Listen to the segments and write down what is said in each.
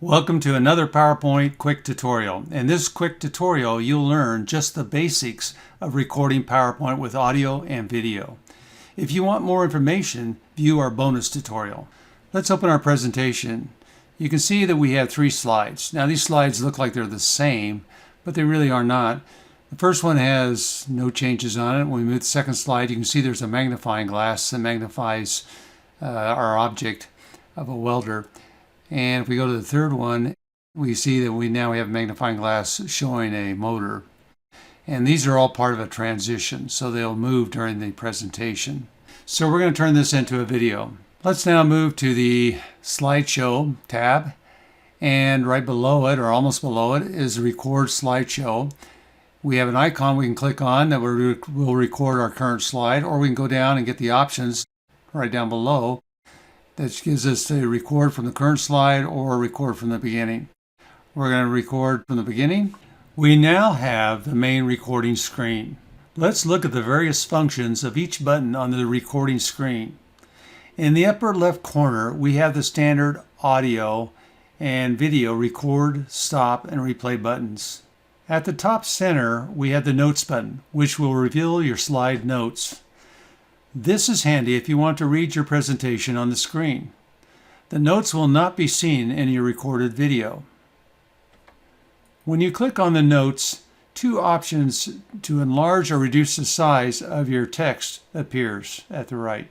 Welcome to another PowerPoint quick tutorial. In this quick tutorial, you'll learn just the basics of recording PowerPoint with audio and video. If you want more information, view our bonus tutorial. Let's open our presentation. You can see that we have 3 slides. Now these slides look like they're the same, but they really are not. The first one has no changes on it. When we move to the second slide, you can see there's a magnifying glass that magnifies our object of a welder. And if we go to the third one, we see that we now have a magnifying glass showing a motor. And these are all part of a transition, so they'll move during the presentation. So we're going to turn this into a video. Let's now move to the slideshow tab. And right below it, or almost below it, is the record slideshow. We have an icon we can click on that will record our current slide, or we can go down and get the options right down below. That gives us to record from the current slide or record from the beginning. We're going to record from the beginning. We now have the main recording screen. Let's look at the various functions of each button on the recording screen. In the upper left corner, we have the standard audio and video record, stop, and replay buttons. At the top center, we have the notes button, which will reveal your slide notes. This is handy if you want to read your presentation on the screen. The notes will not be seen in your recorded video. When you click on the notes, 2 options to enlarge or reduce the size of your text appears at the right.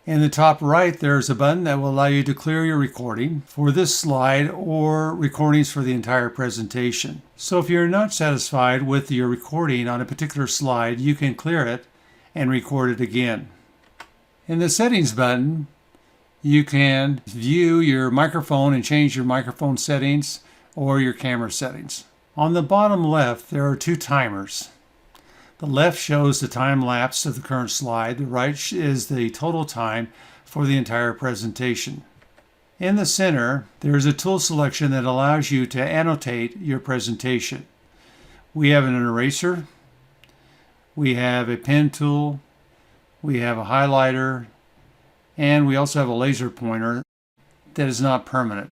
In the top right, there is a button that will allow you to clear your recording for this slide or recordings for the entire presentation. So if you're not satisfied with your recording on a particular slide, you can clear it and record it again. In the settings button, you can view your microphone and change your microphone settings or your camera settings. On the bottom left, there are 2 timers. The left shows the time lapse of the current slide. The right is the total time for the entire presentation. In the center, there is a tool selection that allows you to annotate your presentation. We have an eraser. We have a pen tool, we have a highlighter, and we also have a laser pointer that is not permanent.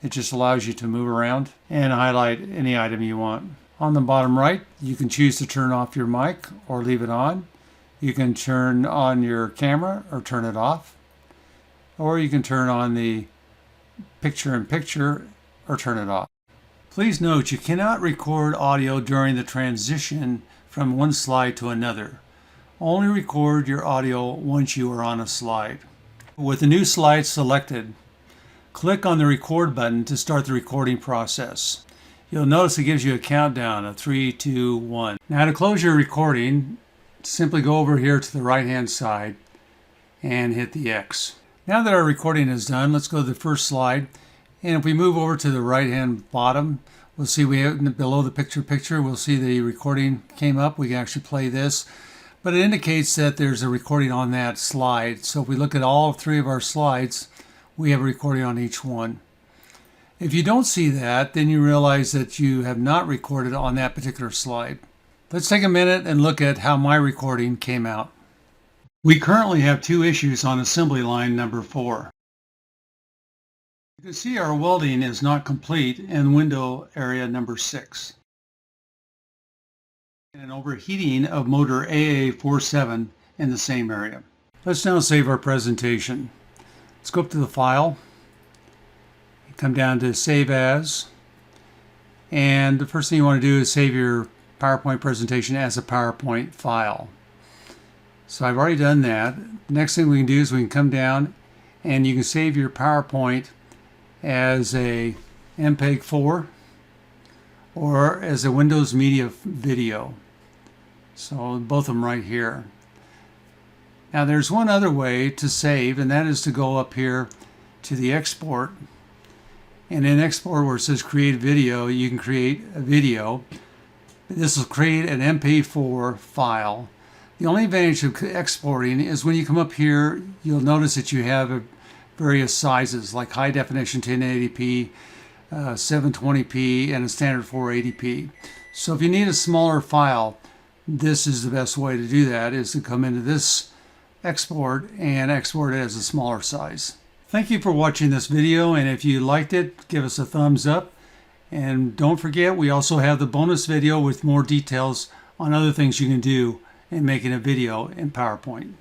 It just allows you to move around and highlight any item you want. On the bottom right, you can choose to turn off your mic or leave it on. You can turn on your camera or turn it off. Or you can turn on the picture-in-picture or turn it off. Please note you cannot record audio during the transition from one slide to another. Only record your audio once you are on a slide. With the new slide selected, click on the record button to start the recording process. You'll notice it gives you a countdown of 3, 2, 1. Now to close your recording, simply go over here to the right hand side and hit the X. Now that our recording is done, let's go to the first slide. And if we move over to the right hand bottom, we'll see we have below the picture, we'll see the recording came up. We can actually play this, but it indicates that there's a recording on that slide. So if we look at all 3 of our slides, we have a recording on each one. If you don't see that, then you realize that you have not recorded on that particular slide. Let's take a minute and look at how my recording came out. We currently have 2 issues on assembly line number 4. You can see our welding is not complete in window area number 6. And an overheating of motor AA47 in the same area. Let's now save our presentation. Let's go up to the file, come down to Save As, and the first thing you want to do is save your PowerPoint presentation as a PowerPoint file. So I've already done that. Next thing we can do is we can come down and you can save your PowerPoint as a MPEG-4 or as a Windows Media video. So both of them right here. Now there's one other way to save, and that is to go up here to the export. And in export where it says create video, you can create a video. This will create an MP4 file. The only advantage of exporting is when you come up here, you'll notice that you have various sizes like high definition 1080p, 720p, and a standard 480p. So if you need a smaller file, this is the best way to do that, is to come into this export and export it as a smaller size. Thank you for watching this video, and if you liked it, give us a thumbs up. And don't forget, we also have the bonus video with more details on other things you can do in making a video in PowerPoint.